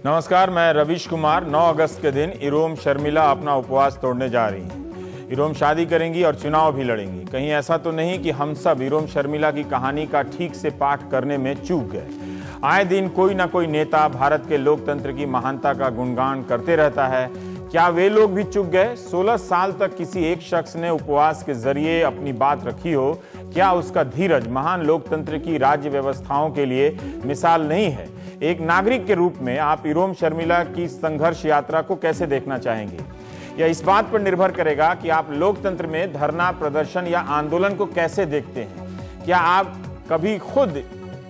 नमस्कार, मैं रवीश कुमार। 9 अगस्त के दिन इरोम शर्मिला अपना उपवास तोड़ने जा रही हैं। इरोम शादी करेंगी और चुनाव भी लड़ेंगी। कहीं ऐसा तो नहीं कि हम सब इरोम शर्मिला की कहानी का ठीक से पाठ करने में चूक गए। आए दिन कोई ना कोई नेता भारत के लोकतंत्र की महानता का गुणगान करते रहता है। क्या वे लोग भी चूक गए? 16 साल तक किसी एक शख्स ने उपवास के जरिए अपनी बात रखी हो, क्या उसका धीरज महान लोकतंत्र की राज्य व्यवस्थाओं के लिए मिसाल नहीं है? एक नागरिक के रूप में आप इरोम शर्मिला की संघर्ष यात्रा को कैसे देखना चाहेंगे? यह इस बात पर निर्भर करेगा कि आप लोकतंत्र में धरना, प्रदर्शन या आंदोलन को कैसे देखते हैं। क्या आप कभी खुद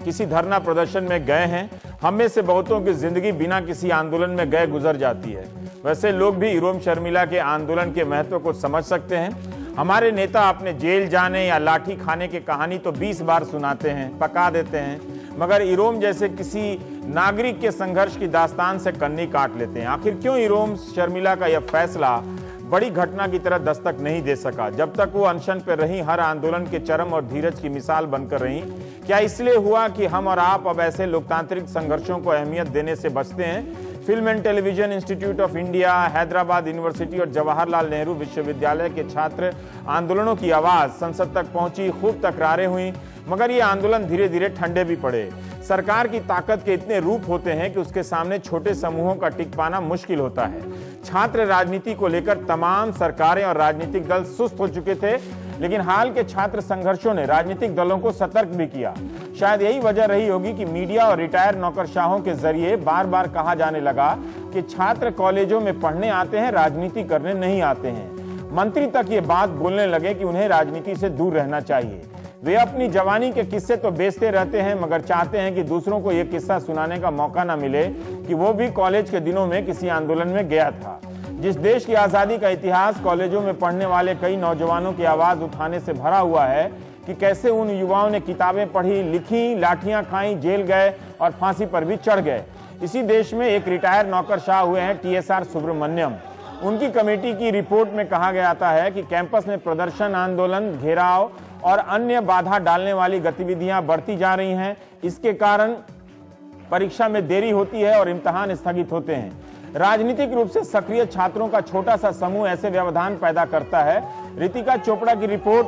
किसी धरना प्रदर्शन में गए हैं? हम में से बहुतों की जिंदगी बिना किसी आंदोलन में गए गुजर जाती है। वैसे लोग भी इरोम शर्मिला के आंदोलन के महत्व को समझ सकते हैं। हमारे नेता अपने जेल जाने या लाठी खाने की कहानी तो 20 बार सुनाते हैं, पका देते हैं, मगर इरोम जैसे किसी नागरिक के संघर्ष की दास्तान से कन्नी काट लेते हैं। आखिर क्यों इरोम शर्मिला का यह फैसला बड़ी घटना की तरह दस्तक नहीं दे सका? जब तक वो अनशन पर रही, हर आंदोलन के चरम और धीरज की मिसाल बनकर रही। क्या इसलिए हुआ कि हम और आप अब ऐसे लोकतांत्रिक संघर्षों को अहमियत देने से बचते हैं? Film and television institute of India, Hyderabad university और जवाहरलाल नेहरू विश्वविद्यालय के छात्र आंदोलनों की आवाज संसद तक पहुंची, खूब तकरारें हुई, मगर ये आंदोलन धीरे धीरे ठंडे भी पड़े। सरकार की ताकत के इतने रूप होते हैं कि उसके सामने छोटे समूहों का टिक पाना मुश्किल होता है। छात्र राजनीति को लेकर तमाम सरकारें और राजनीतिक दल सुस्त हो चुके थे, लेकिन हाल के छात्र संघर्षों ने राजनीतिक दलों को सतर्क भी किया। शायद यही वजह रही होगी कि मीडिया और रिटायर नौकरशाहों के जरिए बार बार कहा जाने लगा कि छात्र कॉलेजों में पढ़ने आते हैं, राजनीति करने नहीं आते हैं। मंत्री तक ये बात बोलने लगे कि उन्हें राजनीति से दूर रहना चाहिए। वे अपनी जवानी के किस्से तो बेचते रहते हैं, मगर चाहते हैं कि दूसरों को यह किस्सा सुनाने का मौका न मिले कि वो भी कॉलेज के दिनों में किसी आंदोलन में गया था। जिस देश की आजादी का इतिहास कॉलेजों में पढ़ने वाले कई नौजवानों की आवाज उठाने से भरा हुआ है कि कैसे उन युवाओं ने किताबें पढ़ी, लिखी, लाठियां खाई, जेल गए और फांसी पर भी चढ़ गए। इसी देश में एक रिटायर नौकरशाह हुए हैं TSR सुब्रमण्यम। उनकी कमेटी की रिपोर्ट में कहा गया है कि कैंपस में प्रदर्शन, आंदोलन, घेराव और अन्य बाधा डालने वाली गतिविधियां बढ़ती जा रही हैं। इसके कारण परीक्षा में देरी होती है और इम्तिहान स्थगित होते हैं। राजनीतिक रूप से सक्रिय छात्रों का छोटा सा समूह ऐसे व्यवधान पैदा करता है। रितिका चोपड़ा की रिपोर्ट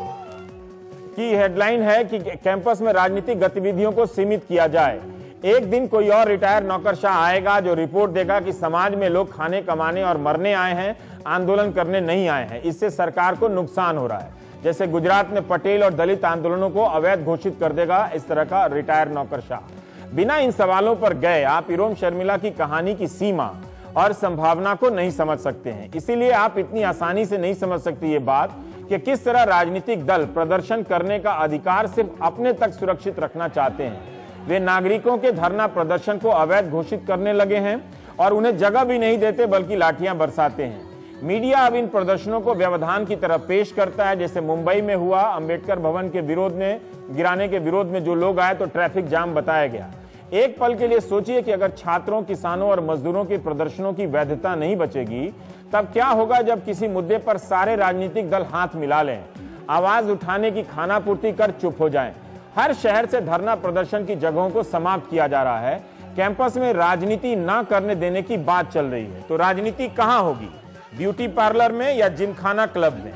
की हेडलाइन है कि कैंपस में राजनीतिक गतिविधियों को सीमित किया जाए। एक दिन कोई और रिटायर नौकरशाह आएगा जो रिपोर्ट देगा कि समाज में लोग खाने, कमाने और मरने आए हैं, आंदोलन करने नहीं आए हैं। इससे सरकार को नुकसान हो रहा है। जैसे गुजरात में पटेल और दलित आंदोलनों को अवैध घोषित कर देगा इस तरह का रिटायर नौकरशाह। बिना इन सवालों पर गए आप इरोम शर्मिला की कहानी की सीमा और संभावना को नहीं समझ सकते हैं। इसीलिए आप इतनी आसानी से नहीं समझ सकते ये बात कि किस तरह राजनीतिक दल प्रदर्शन करने का अधिकार सिर्फ अपने तक सुरक्षित रखना चाहते हैं। वे नागरिकों के धरना प्रदर्शन को अवैध घोषित करने लगे हैं और उन्हें जगह भी नहीं देते बल्कि लाठियां बरसाते हैं। मीडिया अब इन प्रदर्शनों को व्यवधान की तरह पेश करता है। जैसे मुंबई में हुआ, अंबेडकर भवन के विरोध में, गिराने के विरोध में जो लोग आए तो ट्रैफिक जाम बताया गया। एक पल के लिए सोचिए कि अगर छात्रों, किसानों और मजदूरों के प्रदर्शनों की वैधता नहीं बचेगी, तब क्या होगा जब किसी मुद्दे पर सारे राजनीतिक दल हाथ मिला लें, आवाज उठाने की खानापूर्ति कर चुप हो जाएं। हर शहर से धरना प्रदर्शन की जगहों को समाप्त किया जा रहा है। कैंपस में राजनीति ना करने देने की बात चल रही है। तो राजनीति कहां होगी? ब्यूटी पार्लर में या जिमखाना क्लब में?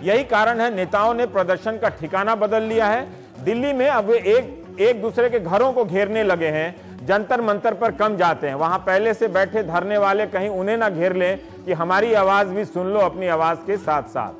यही कारण है नेताओं ने प्रदर्शन का ठिकाना बदल लिया है। दिल्ली में अब वे एक दूसरे के घरों को घेरने लगे हैं। जंतर मंतर पर कम जाते हैं। वहां पहले से बैठे धरने वाले कहीं उन्हें ना घेर लें कि हमारी आवाज भी सुन लो अपनी आवाज के साथ साथ।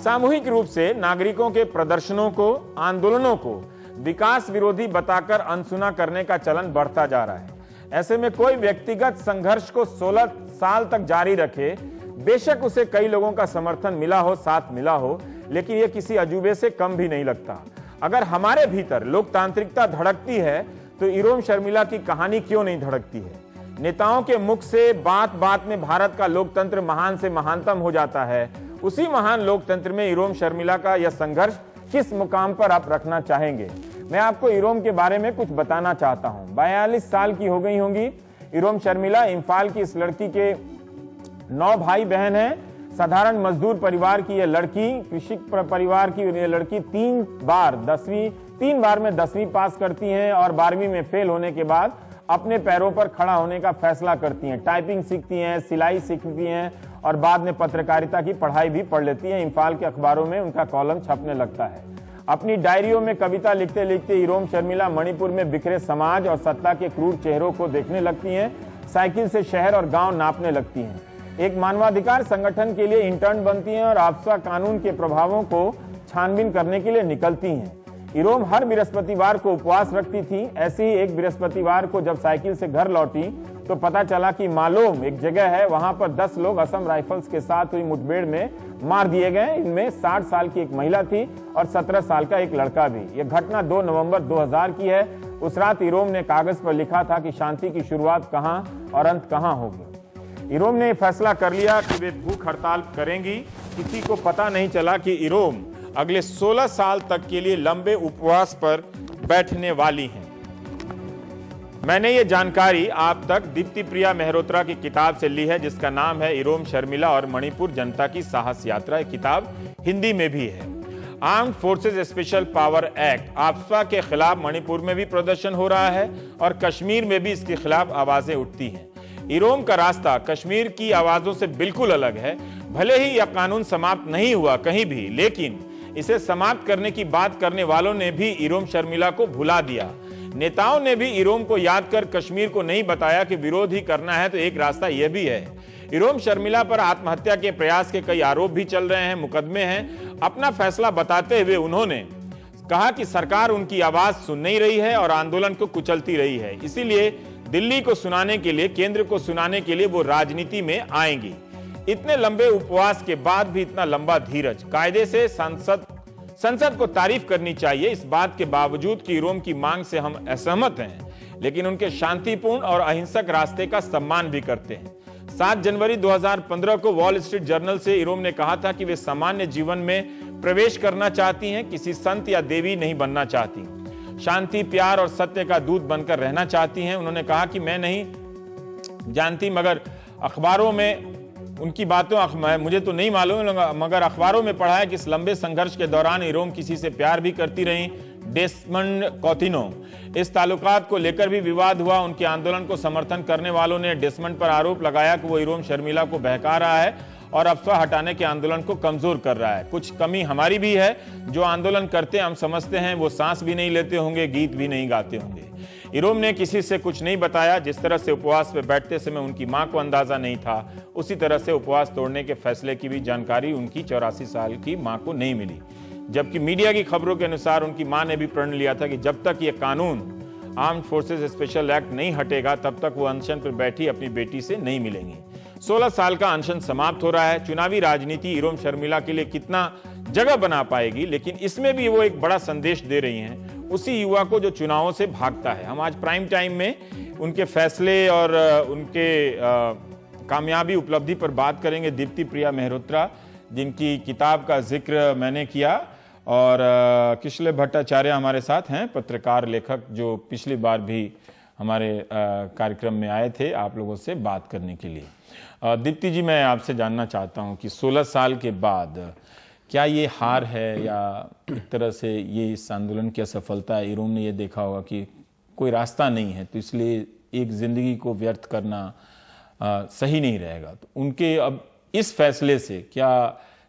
सामूहिक रूप से नागरिकों के प्रदर्शनों को, आंदोलनों को विकास विरोधी बताकर अनसुना करने का चलन बढ़ता जा रहा है। ऐसे में कोई व्यक्तिगत संघर्ष को 16 साल तक जारी रखे, बेशक उसे कई लोगों का समर्थन मिला हो, साथ मिला हो, लेकिन यह किसी अजूबे से कम भी नहीं लगता। अगर हमारे भीतर लोकतांत्रिकता धड़कती है तो इरोम शर्मिला की कहानी क्यों नहीं धड़कती है? नेताओं के मुख से बात बात में भारत का लोकतंत्र महान से महानतम हो जाता है। उसी महान लोकतंत्र में इरोम शर्मिला का यह संघर्ष किस मुकाम पर आप रखना चाहेंगे? मैं आपको इरोम के बारे में कुछ बताना चाहता हूं। 42 साल की हो गई होंगी इरोम शर्मिला। इम्फाल की इस लड़की के 9 भाई बहन हैं। साधारण मजदूर परिवार की यह लड़की, कृषि परिवार की यह लड़की 3 बार में 10वीं पास करती हैं और 12वीं में फेल होने के बाद अपने पैरों पर खड़ा होने का फैसला करती हैं, टाइपिंग सीखती हैं, सिलाई सीखती हैं और बाद में पत्रकारिता की पढ़ाई भी पढ़ लेती हैं। इम्फाल के अखबारों में उनका कॉलम छपने लगता है। अपनी डायरियों में कविता लिखते लिखते इरोम शर्मिला मणिपुर में बिखरे समाज और सत्ता के क्रूर चेहरों को देखने लगती हैं। साइकिल से शहर और गांव नापने लगती हैं। एक मानवाधिकार संगठन के लिए इंटर्न बनती हैं और आफ्सा कानून के प्रभावों को छानबीन करने के लिए निकलती हैं। इरोम हर बृहस्पतिवार को उपवास रखती थी। ऐसे ही एक बृहस्पतिवार को जब साइकिल से घर लौटी तो पता चला कि मालोम एक जगह है, वहां पर 10 लोग असम राइफल्स के साथ हुई मुठभेड़ में मार दिए गए। इनमें 60 साल की एक महिला थी और 17 साल का एक लड़का भी। यह घटना 2 नवंबर 2000 की है। उस रात इरोम ने कागज पर लिखा था कि शांति की शुरुआत कहां और अंत कहां होगी। इरोम ने फैसला कर लिया कि वे भूख हड़ताल करेंगी। किसी को पता नहीं चला कि इरोम अगले 16 साल तक के लिए लंबे उपवास पर बैठने वाली हैं। मैंने ये जानकारी आप तक दीप्ति प्रिया मेहरोत्रा की किताब से ली है, जिसका नाम है इरोम शर्मिला और मणिपुर जनता की साहस यात्रा। ये किताब हिंदी में भी है। Armed forces special power act AFSPA के खिलाफ मणिपुर में भी प्रदर्शन हो रहा है और कश्मीर में भी इसके खिलाफ आवाजें उठती हैं। इरोम का रास्ता कश्मीर की आवाजों से बिल्कुल अलग है। भले ही यह कानून समाप्त नहीं हुआ कहीं भी, लेकिन इसे समाप्त करने की बात करने वालों ने भी इरोम शर्मिला को भुला दिया। नेताओं ने भी इरोम को याद कर कश्मीर को नहीं बताया कि विरोध ही करना है तो एक रास्ता यह भी है। इरोम शर्मिला पर आत्महत्या के प्रयास के कई आरोप भी चल रहे हैं, मुकदमे हैं। अपना फैसला बताते हुए उन्होंने कहा कि सरकार उनकी आवाज सुन नहीं रही है और आंदोलन को कुचलती रही है। इसीलिए दिल्ली को सुनाने के लिए, केंद्र को सुनाने के लिए वो राजनीति में आएंगी। इतने लंबे उपवास के बाद भी इतना लंबा धीरज, कायदे से संसद को तारीफ करनी चाहिए। इस बात के बावजूद कि इरोम की मांग से हम असहमत हैं, लेकिन उनके शांतिपूर्ण और अहिंसक रास्ते का सम्मान भी करते हैं। 7 जनवरी 2015 को वॉल स्ट्रीट जर्नल से इरोम ने कहा था कि वे सामान्य जीवन में प्रवेश करना चाहती हैं, किसी संत या देवी नहीं बनना चाहती। शांति, प्यार और सत्य का दूत बनकर रहना चाहती हैं। उन्होंने कहा कि मैं नहीं जानती, मगर अखबारों में उनकी बातों मुझे तो नहीं मालूम, मगर अखबारों में पढ़ा है कि इस लंबे संघर्ष के दौरान इरोम किसी से प्यार भी करती रहीं, डेस्मंड कौथिनो। इस ताल्लुकात को लेकर भी विवाद हुआ। उनके आंदोलन को समर्थन करने वालों ने डेस्मंड पर आरोप लगाया कि वो इरोम शर्मिला को बहका रहा है और अफवाह हटाने के आंदोलन को कमजोर कर रहा है। कुछ कमी हमारी भी है। जो आंदोलन करते हम समझते हैं वो सांस भी नहीं लेते होंगे, गीत भी नहीं गाते होंगे। इरोम ने किसी से कुछ नहीं बताया। जिस तरह से उपवास पे बैठते समय उनकी मां को अंदाजा नहीं था, उसी तरह से उपवास तोड़ने के फैसले की भी जानकारी उनकी 84 साल की मां को नहीं मिली। जबकि मीडिया की खबरों के अनुसार उनकी मां ने भी प्रण लिया था कि जब तक ये कानून आर्म्ड फोर्सेस स्पेशल एक्ट नहीं हटेगा तब तक वो अनशन पर बैठी अपनी बेटी से नहीं मिलेंगी। 16 साल का अनशन समाप्त हो रहा है। चुनावी राजनीति इरोम शर्मिला के लिए कितना जगह बना पाएगी, लेकिन इसमें भी वो एक बड़ा संदेश दे रही हैं उसी युवा को जो चुनावों से भागता है। हम आज प्राइम टाइम में उनके फैसले और उनके कामयाबी उपलब्धि पर बात करेंगे। दीप्ति प्रिया मेहरोत्रा, जिनकी किताब का जिक्र मैंने किया, और किशले भट्टाचार्य हमारे साथ हैं, पत्रकार लेखक, जो पिछली बार भी हमारे कार्यक्रम में आए थे आप लोगों से बात करने के लिए। दीप्ति जी, मैं आपसे जानना चाहता हूं कि 16 साल के बाद क्या ये हार है या एक तरह से ये इस आंदोलन की असफलता है? इरोम ने ये देखा होगा कि कोई रास्ता नहीं है, तो इसलिए एक जिंदगी को व्यर्थ करना सही नहीं रहेगा। तो उनके अब इस फैसले से क्या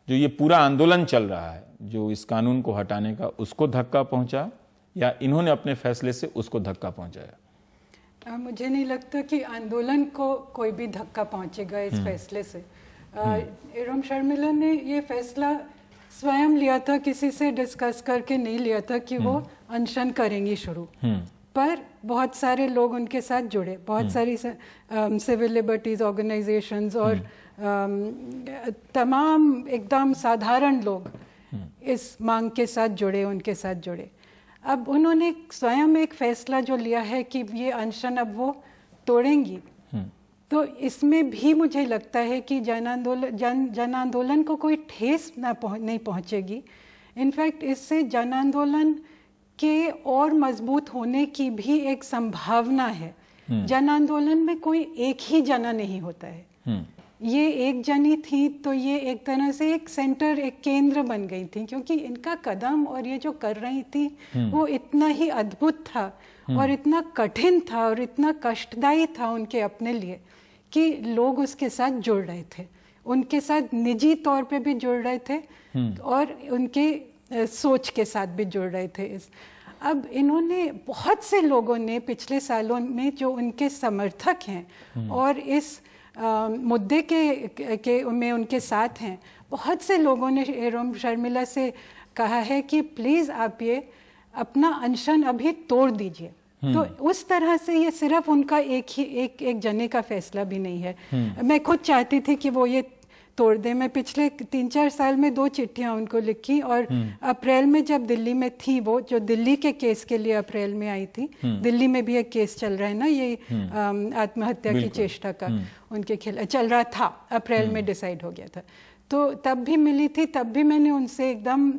जो ये पूरा आंदोलन चल रहा है, जो इस कानून को हटाने का, उसको धक्का पहुंचा या इन्होंने अपने फैसले से उसको धक्का पहुंचाया? मुझे नहीं लगता कि आंदोलन को कोई भी धक्का पहुंचेगा इस फैसले से। इरोम शर्मिला ने ये फैसला स्वयं लिया था, किसी से डिस्कस करके नहीं लिया था कि वो अनशन करेंगी शुरू। पर बहुत सारे लोग उनके साथ जुड़े, बहुत सारी सिविल लिबर्टीज ऑर्गेनाइजेशंस और तमाम एकदम साधारण लोग इस मांग के साथ जुड़े, उनके साथ जुड़े। अब उन्होंने स्वयं एक फैसला जो लिया है कि ये अनशन अब वो तोड़ेंगी, तो इसमें भी मुझे लगता है कि जन आंदोलन को कोई ठेस नहीं पहुंचेगी। इनफैक्ट इससे जन आंदोलन के और मजबूत होने की भी एक संभावना है। जन आंदोलन में कोई एक ही जना नहीं होता है। ये एक जनी थी तो ये एक तरह से एक सेंटर, एक केंद्र बन गई थी, क्योंकि इनका कदम और ये जो कर रही थी वो इतना ही अद्भुत था और इतना कठिन था और इतना कष्टदायी था उनके अपने लिए कि लोग उसके साथ जुड़ रहे थे, उनके साथ निजी तौर पे भी जुड़ रहे थे और उनके सोच के साथ भी जुड़ रहे थे। अब इन्होंने, बहुत से लोगों ने पिछले सालों में जो उनके समर्थक हैं और इस मुद्दे के में उनके साथ हैं, बहुत से लोगों ने इरोम शर्मिला से कहा है कि प्लीज़ आप ये अपना अनशन अभी तोड़ दीजिए। तो उस तरह से ये सिर्फ उनका एक जने का फैसला भी नहीं है। मैं खुद चाहती थी कि वो ये तोड़ दे। मैं पिछले 3-4 साल में 2 चिट्ठियां उनको लिखी और अप्रैल में जब दिल्ली में थी, वो जो दिल्ली के केस के लिए अप्रैल में आई थी, दिल्ली में भी एक केस चल रहा है ना, ये आत्महत्या की चेष्टा का उनके खिलाफ चल रहा था, अप्रैल में डिसाइड हो गया था। तो तब भी मिली थी, तब भी मैंने उनसे एकदम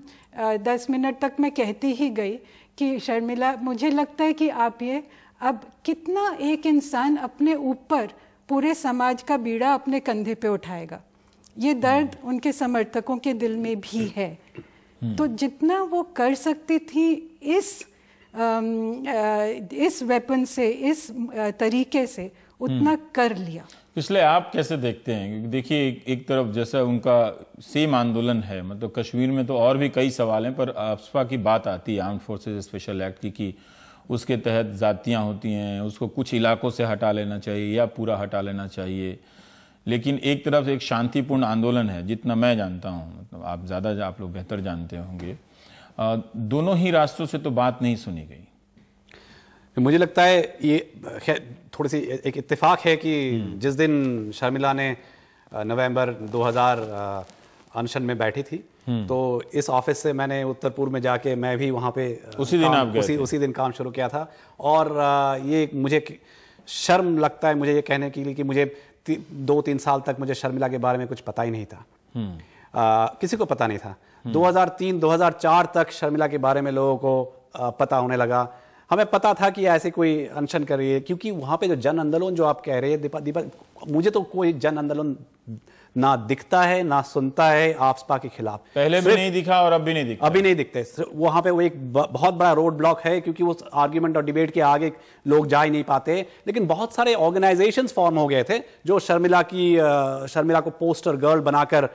10 मिनट तक मैं कहती ही गई कि शर्मिला, मुझे लगता है कि आप ये, अब कितना एक इंसान अपने ऊपर पूरे समाज का बीड़ा अपने कंधे पे उठाएगा, ये दर्द उनके समर्थकों के दिल में भी है। तो जितना वो कर सकती थी इस वेपन से, इस तरीके से, उतना कर लिया। इसलिए आप कैसे देखते हैं? क्योंकि देखिए एक तरफ जैसा उनका सेम आंदोलन है, मतलब कश्मीर में तो और भी कई सवाल हैं, पर आफ्सपा की बात आती है, आर्म्ड फोर्सेस स्पेशल एक्ट की, कि उसके तहत जातियाँ होती हैं, उसको कुछ इलाकों से हटा लेना चाहिए या पूरा हटा लेना चाहिए। लेकिन एक तरफ एक शांतिपूर्ण आंदोलन है, जितना मैं जानता हूँ, मतलब आप लोग बेहतर जानते होंगे, दोनों ही रास्तों से तो बात नहीं सुनी गई। मुझे लगता है ये थोड़ी सी एक इत्तेफाक है कि जिस दिन शर्मिला ने नवंबर 2000 अनशन में बैठी थी, तो इस ऑफिस से मैंने उत्तर पूर्व में जाके मैं भी वहाँ पे उसी दिन काम शुरू किया था। और ये मुझे शर्म लगता है मुझे ये कहने के लिए कि मुझे 2-3 साल तक मुझे शर्मिला के बारे में कुछ पता ही नहीं था, किसी को पता नहीं था। 2003-2004 तक शर्मिला के बारे में लोगों को पता होने लगा। हमें पता था कि ऐसे कोई अनशन कर रही है, क्योंकि वहाँ पे जो जन आंदोलन जो आप कह रहे हैं दीपा, मुझे तो कोई जन आंदोलन ना दिखता है ना सुनता है आफ्सपा के खिलाफ। पहले भी नहीं दिखा और अब भी नहीं दिखता, अभी नहीं दिखते। वहाँ पे वो एक बहुत बड़ा रोड ब्लॉक है, क्योंकि वो आर्ग्यूमेंट और डिबेट के आगे लोग जा ही नहीं पाते। लेकिन बहुत सारे ऑर्गेनाइजेशंस फॉर्म हो गए थे जो शर्मिला को पोस्टर गर्ल बनाकर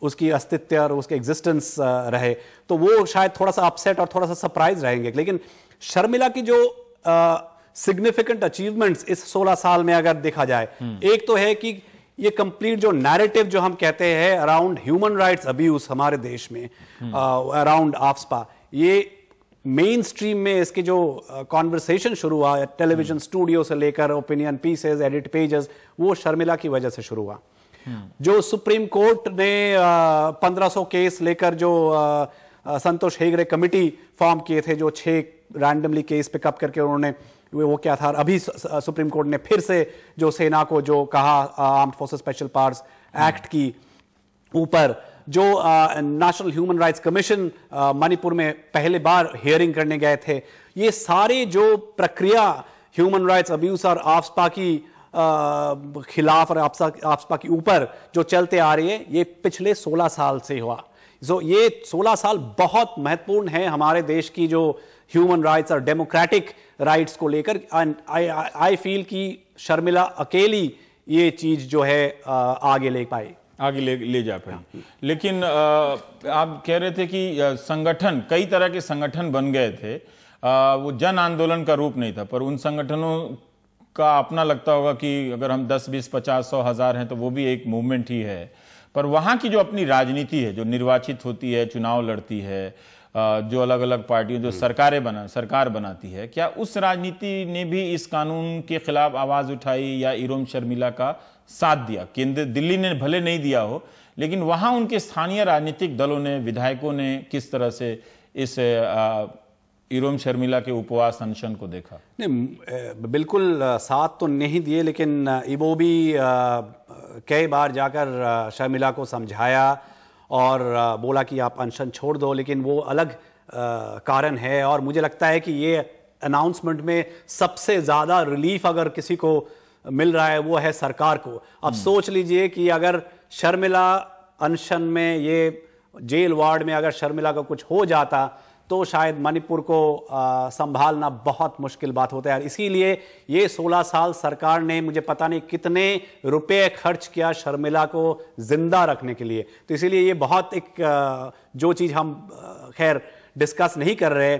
उसकी अस्तित्व और उसके एग्जिस्टेंस रहे, तो वो शायद थोड़ा सा अपसेट और थोड़ा सा सरप्राइज रहेंगे। लेकिन शर्मिला की जो सिग्निफिकेंट अचीवमेंट्स इस 16 साल में अगर देखा जाए, एक तो है कि ये कंप्लीट जो नैरेटिव जो हम कहते हैं अराउंड ह्यूमन राइट्स अब्यूज हमारे देश में, अराउंड आफ्सपा, ये मेन स्ट्रीम में इसके जो कॉन्वर्सेशन शुरू हुआ टेलीविजन स्टूडियो से लेकर ओपिनियन पीसेस, एडिट पेजेस, वो शर्मिला की वजह से शुरू हुआ। जो सुप्रीम कोर्ट ने 1500 केस लेकर जो संतोष हेगड़े कमिटी फॉर्म किए थे, जो 6 रैंडमली केस पिकअप करके उन्होंने वो क्या था, अभी सुप्रीम कोर्ट ने फिर से जो सेना को जो कहा armed forces special powers act की ऊपर, जो national human rights commission Manipur में पहले बार हियरिंग करने गए थे, ये सारे जो प्रक्रिया ह्यूमन राइट्स अब्यूज और आफ्सपा की खिलाफ और आफ्सपा के ऊपर जो चलते आ रही है, ये पिछले 16 साल से हुआ। तो ये 16 साल बहुत महत्वपूर्ण है हमारे देश की जो ह्यूमन राइट्स और डेमोक्रेटिक राइट्स को लेकर। आई फील कि शर्मिला अकेली ये चीज जो है आगे ले जा पाई। लेकिन आप कह रहे थे कि संगठन, कई तरह के संगठन बन गए थे, वो जन आंदोलन का रूप नहीं था, पर उन संगठनों का अपना लगता होगा कि अगर हम 10, 20, 50, 100, 1000 हैं तो वो भी एक मूवमेंट ही है। पर वहाँ की जो अपनी राजनीति है, जो निर्वाचित होती है, चुनाव लड़ती है, जो अलग अलग पार्टियों जो सरकार बनाती है, क्या उस राजनीति ने भी इस कानून के खिलाफ आवाज उठाई या इरोम शर्मिला का साथ दिया? केंद्र दिल्ली ने भले नहीं दिया हो, लेकिन वहां उनके स्थानीय राजनीतिक दलों ने, विधायकों ने किस तरह से इस इरोम शर्मिला के उपवास अनशन को देखा? नहीं, बिल्कुल साथ तो नहीं दिए, लेकिन वो भी कई बार जाकर शर्मिला को समझाया और बोला कि आप अनशन छोड़ दो, लेकिन वो अलग कारण है। और मुझे लगता है कि ये अनाउंसमेंट में सबसे ज़्यादा रिलीफ अगर किसी को मिल रहा है वो है सरकार को। अब सोच लीजिए कि अगर शर्मिला अनशन में, ये जेल वार्ड में अगर शर्मिला का कुछ हो जाता तो शायद मणिपुर को संभालना बहुत मुश्किल बात होता है। इसीलिए ये 16 साल सरकार ने मुझे पता नहीं कितने रुपए खर्च किया शर्मिला को जिंदा रखने के लिए। तो इसीलिए ये बहुत एक जो चीज़ हम खैर डिस्कस नहीं कर रहे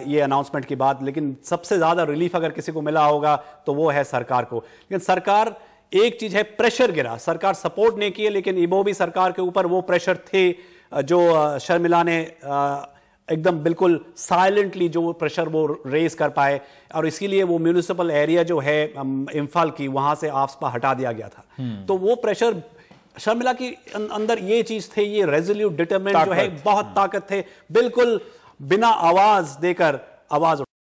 ये अनाउंसमेंट के बाद, लेकिन सबसे ज़्यादा रिलीफ अगर किसी को मिला होगा तो वो है सरकार को। लेकिन सरकार, एक चीज़ है प्रेशर गिरा, सरकार सपोर्ट नहीं किए, लेकिन इबोबी सरकार के ऊपर वो प्रेशर थे जो शर्मिला ने एकदम बिल्कुल साइलेंटली जो प्रेशर वो रेज कर पाए, और इसीलिए वो म्यूनिसिपल एरिया जो है इम्फाल की, वहां से आफ्सपा हटा दिया गया था। तो वो प्रेशर शर्मिला की अंदर ये चीज थे, ये रेजोल्यूट डिटरमिनेंट जो है, बहुत ताकत थे, बिल्कुल बिना आवाज देकर आवाज